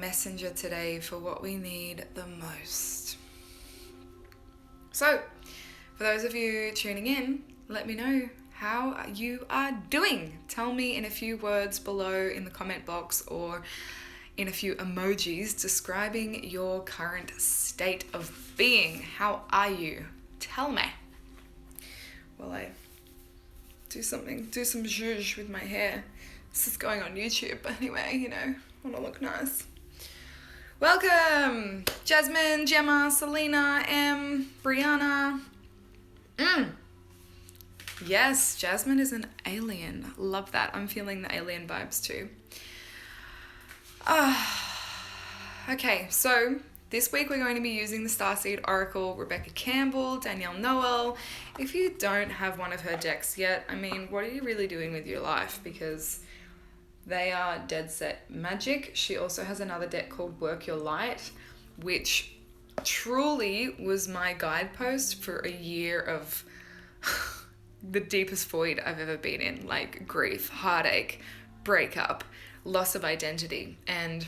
messenger today for what we need the most. So, for those of you tuning in, let me know how you are doing. Tell me in a few words below in the comment box or in a few emojis describing your current state of being. How are you? Tell me. While I do some zhuzh with my hair. This is going on YouTube, but anyway, I want to look nice. Welcome, Jasmine, Gemma, Selena, M, Brianna. Yes, Jasmine is an alien. Love that. I'm feeling the alien vibes too. Okay, so this week we're going to be using the Starseed Oracle, Rebecca Campbell, Danielle Noel. If you don't have one of her decks yet, what are you really doing with your life? Because they are dead set magic. She also has another deck called Work Your Light, which truly was my guidepost for a year of the deepest void I've ever been in, like grief, heartache, breakup, loss of identity. And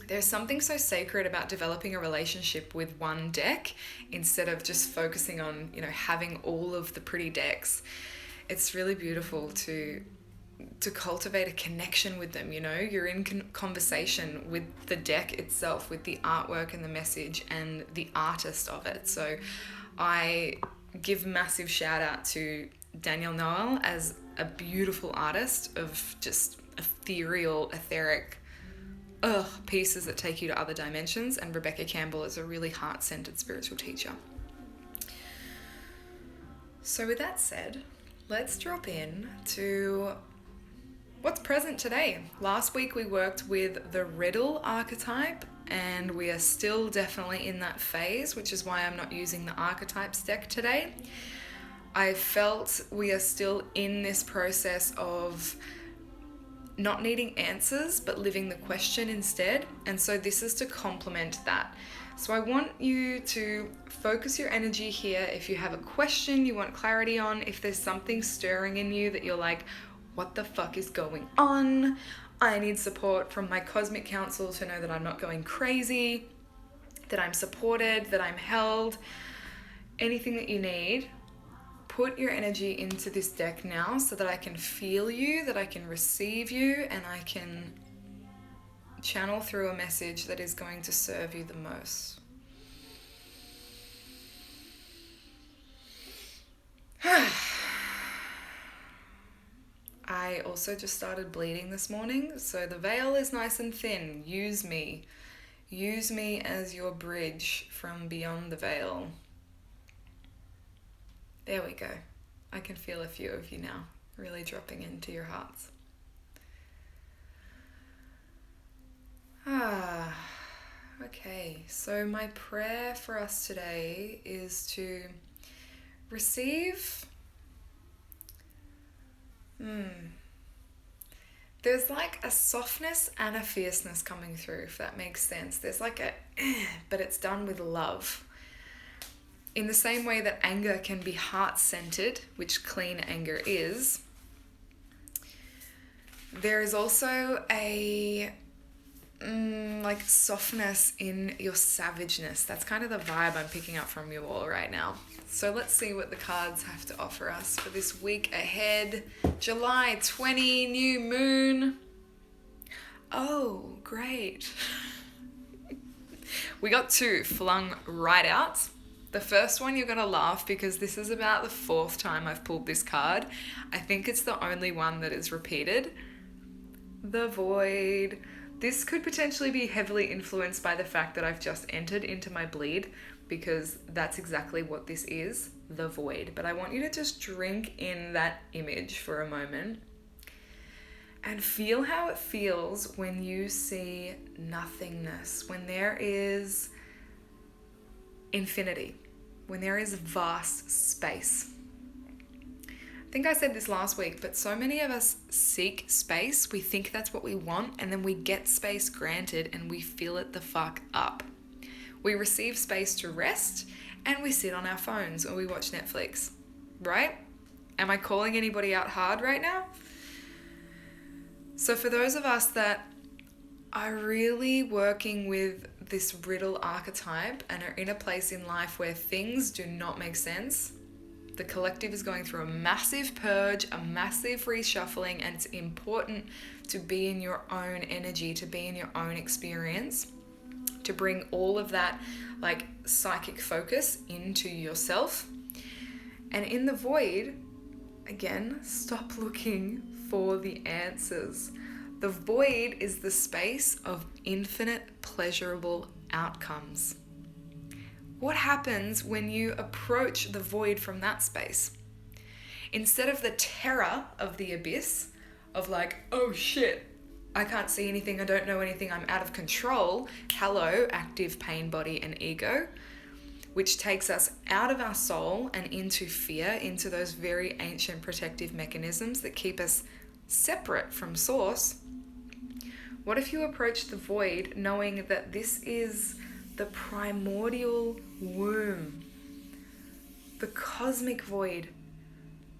there's something so sacred about developing a relationship with one deck instead of just focusing on, having all of the pretty decks. It's really beautiful to cultivate a connection with them. You're in conversation with the deck itself, with the artwork and the message and the artist of it. So I give massive shout out to Danielle Noel as a beautiful artist of just ethereal, etheric pieces that take you to other dimensions, and Rebecca Campbell is a really heart-centered spiritual teacher. So with that said, let's drop in to what's present today. Last week we worked with the riddle archetype, and we are still definitely in that phase, which is why I'm not using the archetypes deck today. I felt we are still in this process of not needing answers, but living the question instead. And so this is to complement that. So I want you to focus your energy here. If you have a question you want clarity on, if there's something stirring in you that you're like, what the fuck is going on? I need support from my cosmic council to know that I'm not going crazy, that I'm supported, that I'm held. Anything that you need, put your energy into this deck now so that I can feel you, that I can receive you, and I can channel through a message that is going to serve you the most. I also just started bleeding this morning, so the veil is nice and thin. Use me. Use me as your bridge from beyond the veil. There we go. I can feel a few of you now, really dropping into your hearts. Okay, so my prayer for us today is to receive. There's like a softness and a fierceness coming through, if that makes sense. There's like a, but it's done with love. In the same way that anger can be heart-centered, which clean anger is, there is also a like softness in your savageness. That's kind of the vibe I'm picking up from you all right now. So let's see what the cards have to offer us for this week ahead. July 20, new moon. Oh, great. We got two flung right out. The first one, you're going to laugh because this is about the fourth time I've pulled this card. I think it's the only one that is repeated. The Void. This could potentially be heavily influenced by the fact that I've just entered into my bleed, because that's exactly what this is, the void. But I want you to just drink in that image for a moment and feel how it feels when you see nothingness, when there is infinity, when there is vast space. I think I said this last week, but so many of us seek space. We think that's what we want, and then we get space granted and we fill it the fuck up. We receive space to rest and we sit on our phones or we watch Netflix, right? Am I calling anybody out hard right now? So for those of us that are really working with this riddle archetype and are in a place in life where things do not make sense. The collective is going through a massive purge, a massive reshuffling, and it's important to be in your own energy, to be in your own experience, to bring all of that like psychic focus into yourself. And in the void, again, stop looking for the answers. The void is the space of infinite pleasurable outcomes. What happens when you approach the void from that space? Instead of the terror of the abyss, of like, oh shit, I can't see anything, I don't know anything, I'm out of control. Hello, active pain body and ego, which takes us out of our soul and into fear, into those very ancient protective mechanisms that keep us separate from source. What if you approach the void knowing that this is the primordial womb, the cosmic void,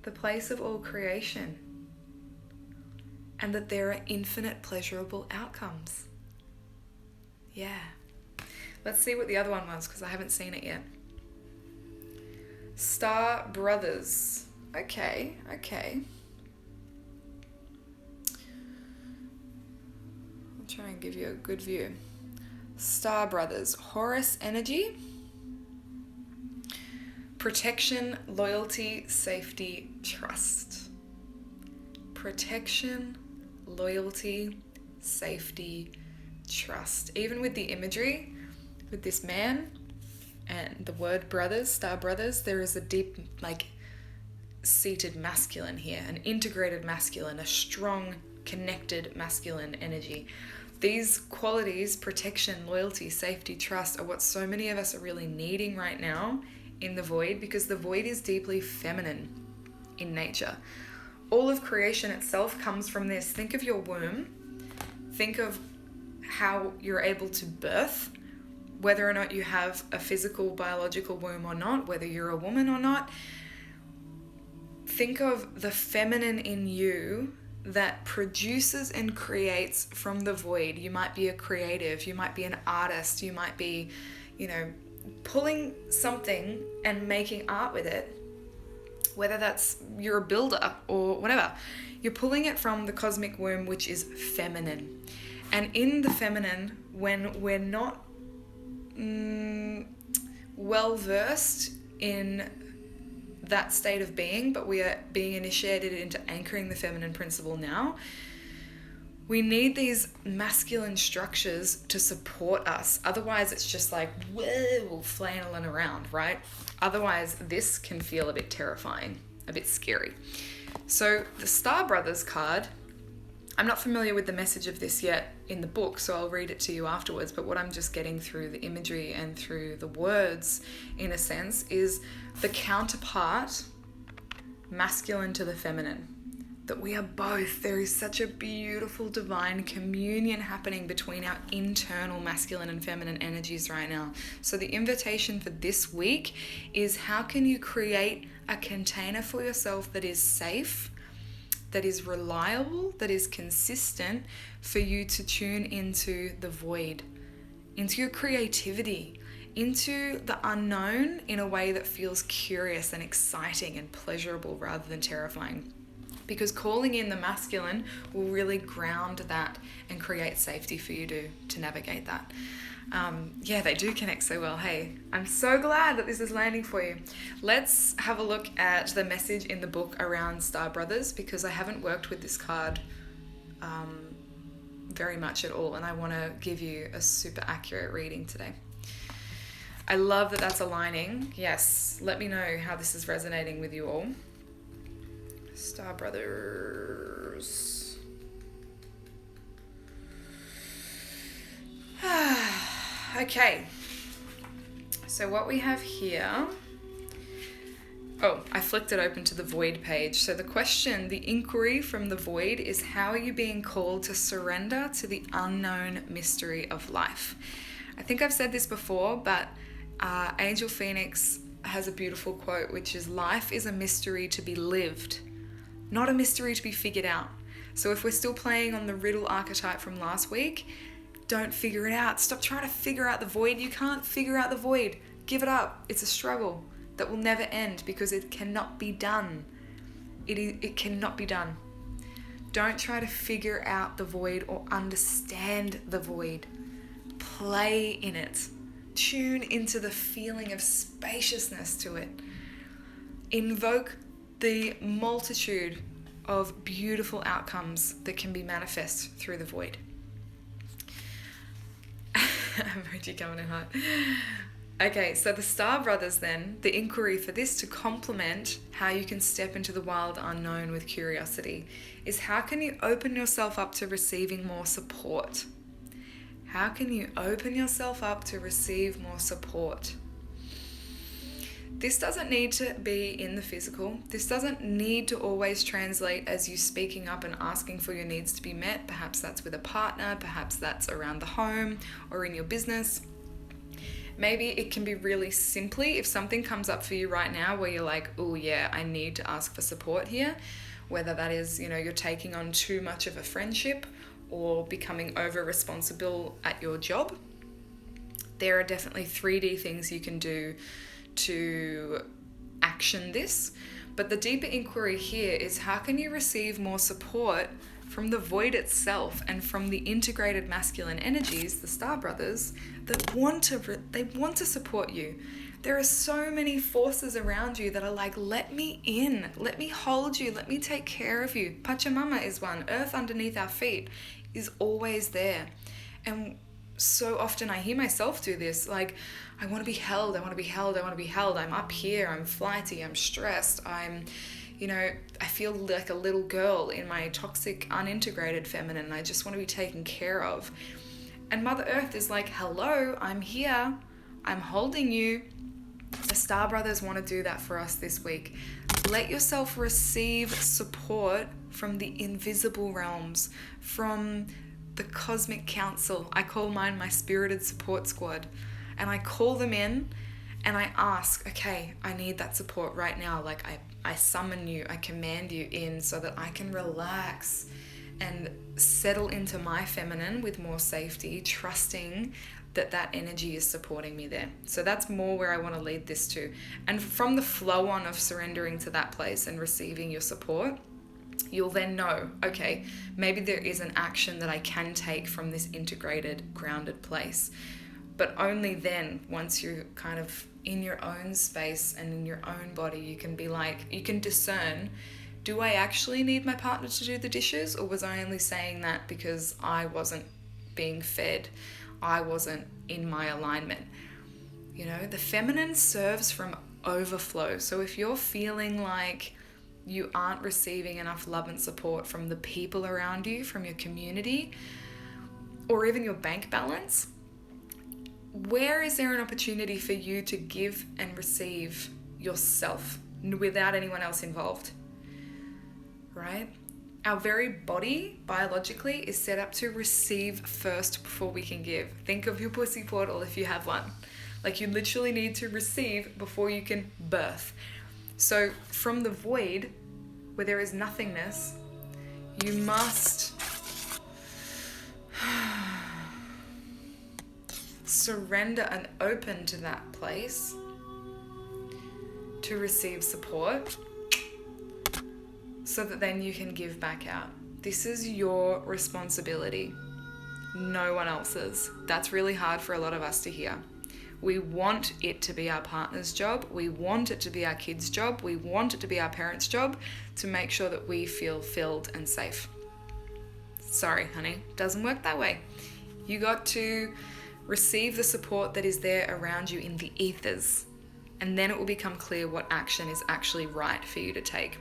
the place of all creation, and that there are infinite pleasurable outcomes? Yeah. Let's see what the other one was, because I haven't seen it yet. Star Brothers. Okay. I'll try and give you a good view. Star Brothers. Horus energy. Protection, loyalty, safety, trust. Protection, loyalty, safety, trust. Even with the imagery, with this man and the word brothers, star brothers, there is a deep, like, seated masculine here, an integrated masculine, a strong, connected masculine energy. These qualities, protection, loyalty, safety, trust, are what so many of us are really needing right now in the void, because the void is deeply feminine in nature. All of creation itself comes from this. Think of your womb. Think of how you're able to birth, whether or not you have a physical, biological womb or not, whether you're a woman or not. Think of the feminine in you that produces and creates from the void. You might be a creative, you might be an artist, you might be, pulling something and making art with it, whether that's you're a builder or whatever. You're pulling it from the cosmic womb, which is feminine. And in the feminine, when we're not well versed in that state of being, but we are being initiated into anchoring the feminine principle now, we need these masculine structures to support us. Otherwise, it's just like, whoa, flailing around, right? Otherwise, this can feel a bit terrifying, a bit scary. So the Star Brothers card, I'm not familiar with the message of this yet in the book, so I'll read it to you afterwards, but what I'm just getting through the imagery and through the words, in a sense, is the counterpart, masculine to the feminine. That we are both. There is such a beautiful divine communion happening between our internal masculine and feminine energies right now. So the invitation for this week is, how can you create a container for yourself that is safe, that is reliable, that is consistent, for you to tune into the void, into your creativity, into the unknown in a way that feels curious and exciting and pleasurable rather than terrifying. Because calling in the masculine will really ground that and create safety for you to navigate that. They do connect so well. Hey, I'm so glad that this is landing for you. Let's have a look at the message in the book around Star Brothers, because I haven't worked with this card very much at all, and I want to give you a super accurate reading today. I love that that's aligning. Yes, let me know how this is resonating with you all. Star Brothers. Okay, so what we have here, I flicked it open to the void page. So the question, the inquiry from the void is, how are you being called to surrender to the unknown mystery of life? I think I've said this before, but Angel Phoenix has a beautiful quote, which is, life is a mystery to be lived, not a mystery to be figured out. So if we're still playing on the riddle archetype from last week, Don't figure it out. Stop trying to figure out the void. You can't figure out the void. Give it up. It's a struggle that will never end because it cannot be done. It cannot be done. Don't try to figure out the void or understand the void. Play in it. Tune into the feeling of spaciousness to it. Invoke the multitude of beautiful outcomes that can be manifest through the void. Emoji coming in hot. Okay, so the Star Brothers then, the inquiry for this to complement how you can step into the wild unknown with curiosity is how can you open yourself up to receiving more support? How can you open yourself up to receive more support? This doesn't need to be in the physical. This doesn't need to always translate as you speaking up and asking for your needs to be met. Perhaps that's with a partner, perhaps that's around the home or in your business. Maybe it can be really simply if something comes up for you right now where you're like, oh yeah, I need to ask for support here. Whether that is, you're taking on too much of a friendship or becoming over responsible at your job. There are definitely 3D things you can do to action this. But the deeper inquiry here is how can you receive more support from the void itself and from the integrated masculine energies, the Star Brothers, that want to support you. There are so many forces around you that are like, let me in, let me hold you, let me take care of you. Pachamama is one. Earth underneath our feet is always there. And so often I hear myself do this, like, I want to be held, I want to be held, I want to be held. I'm up here, I'm flighty, I'm stressed, I feel like a little girl in my toxic, unintegrated feminine. I just want to be taken care of. And Mother Earth is like, hello, I'm here, I'm holding you. The Star Brothers want to do that for us this week. Let yourself receive support from the invisible realms, from the cosmic council. I call mine my spirited support squad. And I call them in and I ask, okay, I need that support right now. Like I summon you, I command you in so that I can relax and settle into my feminine with more safety, trusting that energy is supporting me there. So that's more where I want to lead this to. And from the flow on of surrendering to that place and receiving your support, you'll then know, okay, maybe there is an action that I can take from this integrated, grounded place. But only then, once you're kind of in your own space and in your own body, you can be like, you can discern, do I actually need my partner to do the dishes? Or was I only saying that because I wasn't being fed? I wasn't in my alignment. The feminine serves from overflow. So if you're feeling like you aren't receiving enough love and support from the people around you, from your community, or even your bank balance, where is there an opportunity for you to give and receive yourself without anyone else involved? Right? Our very body, biologically, is set up to receive first before we can give. Think of your pussy portal if you have one. Like you literally need to receive before you can birth. So from the void, where there is nothingness, you must surrender and open to that place to receive support so that then you can give back out. This is your responsibility, no one else's. That's really hard for a lot of us to hear. We want it to be our partner's job. We want it to be our kids' job. We want it to be our parents' job to make sure that we feel filled and safe. Sorry, honey, doesn't work that way. You got to receive the support that is there around you in the ethers, and then it will become clear what action is actually right for you to take.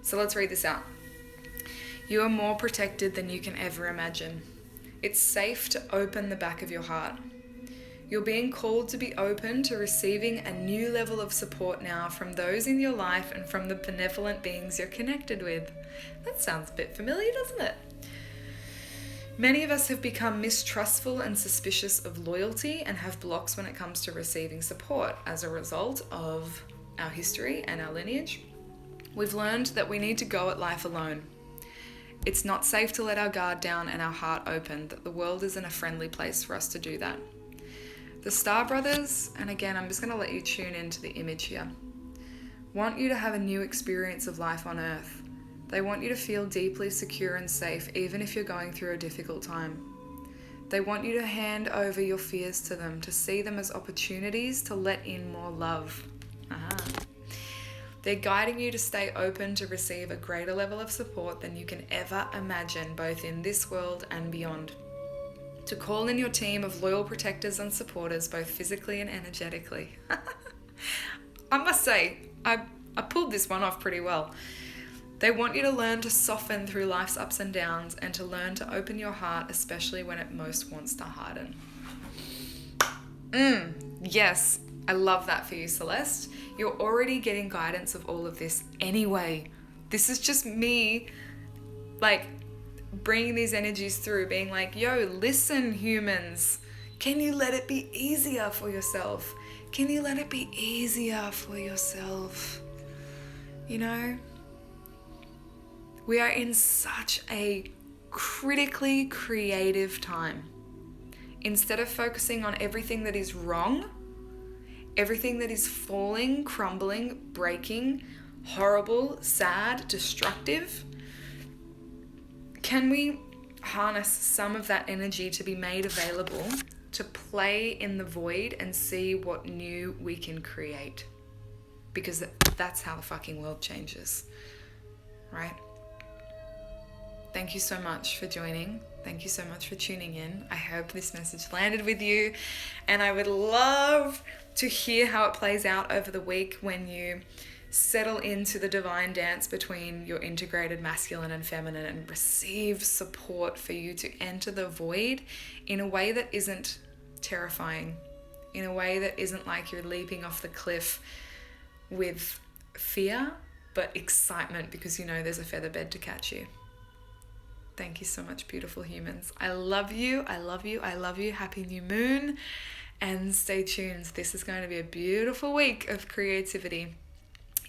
So let's read this out. You are more protected than you can ever imagine. It's safe to open the back of your heart. You're being called to be open to receiving a new level of support now from those in your life and from the benevolent beings you're connected with. That sounds a bit familiar, doesn't it? Many of us have become mistrustful and suspicious of loyalty and have blocks when it comes to receiving support as a result of our history and our lineage. We've learned that we need to go at life alone. It's not safe to let our guard down and our heart open, that the world isn't a friendly place for us to do that. The Star Brothers, and again, I'm just going to let you tune into the image here, want you to have a new experience of life on Earth. They want you to feel deeply secure and safe, even if you're going through a difficult time. They want you to hand over your fears to them, to see them as opportunities to let in more love. They're guiding you to stay open to receive a greater level of support than you can ever imagine, both in this world and beyond. To call in your team of loyal protectors and supporters, both physically and energetically. I must say, I pulled this one off pretty well. They want you to learn to soften through life's ups and downs and to learn to open your heart, especially when it most wants to harden. Yes, I love that for you, Celeste. You're already getting guidance of all of this anyway. This is just me, like, bringing these energies through, being like, yo, listen, humans. Can you let it be easier for yourself? Can you let it be easier for yourself? You know? We are in such a critically creative time. Instead of focusing on everything that is wrong, everything that is falling, crumbling, breaking, horrible, sad, destructive, can we harness some of that energy to be made available to play in the void and see what new we can create? Because that's how the fucking world changes, right? Thank you so much for joining. Thank you so much for tuning in. I hope this message landed with you, and I would love to hear how it plays out over the week when you settle into the divine dance between your integrated masculine and feminine and receive support for you to enter the void in a way that isn't terrifying, in a way that isn't like you're leaping off the cliff with fear, but excitement because you know there's a feather bed to catch you. Thank you so much, beautiful humans. I love you. I love you. I love you. Happy new moon. And stay tuned. This is going to be a beautiful week of creativity.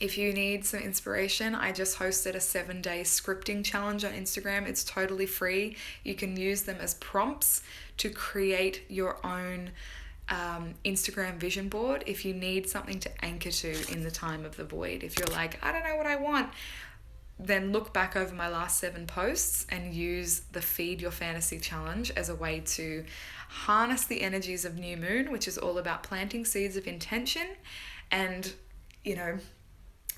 If you need some inspiration, I just hosted a 7-day scripting challenge on Instagram. It's totally free. You can use them as prompts to create your own Instagram vision board if you need something to anchor to in the time of the void. If you're like, I don't know what I want, then look back over my last 7 posts and use the Feed Your Fantasy Challenge as a way to harness the energies of new moon, which is all about planting seeds of intention and, you know,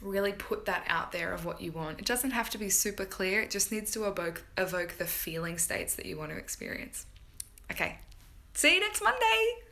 really put that out there of what you want. It doesn't have to be super clear. It just needs to evoke the feeling states that you want to experience. Okay. See you next Monday.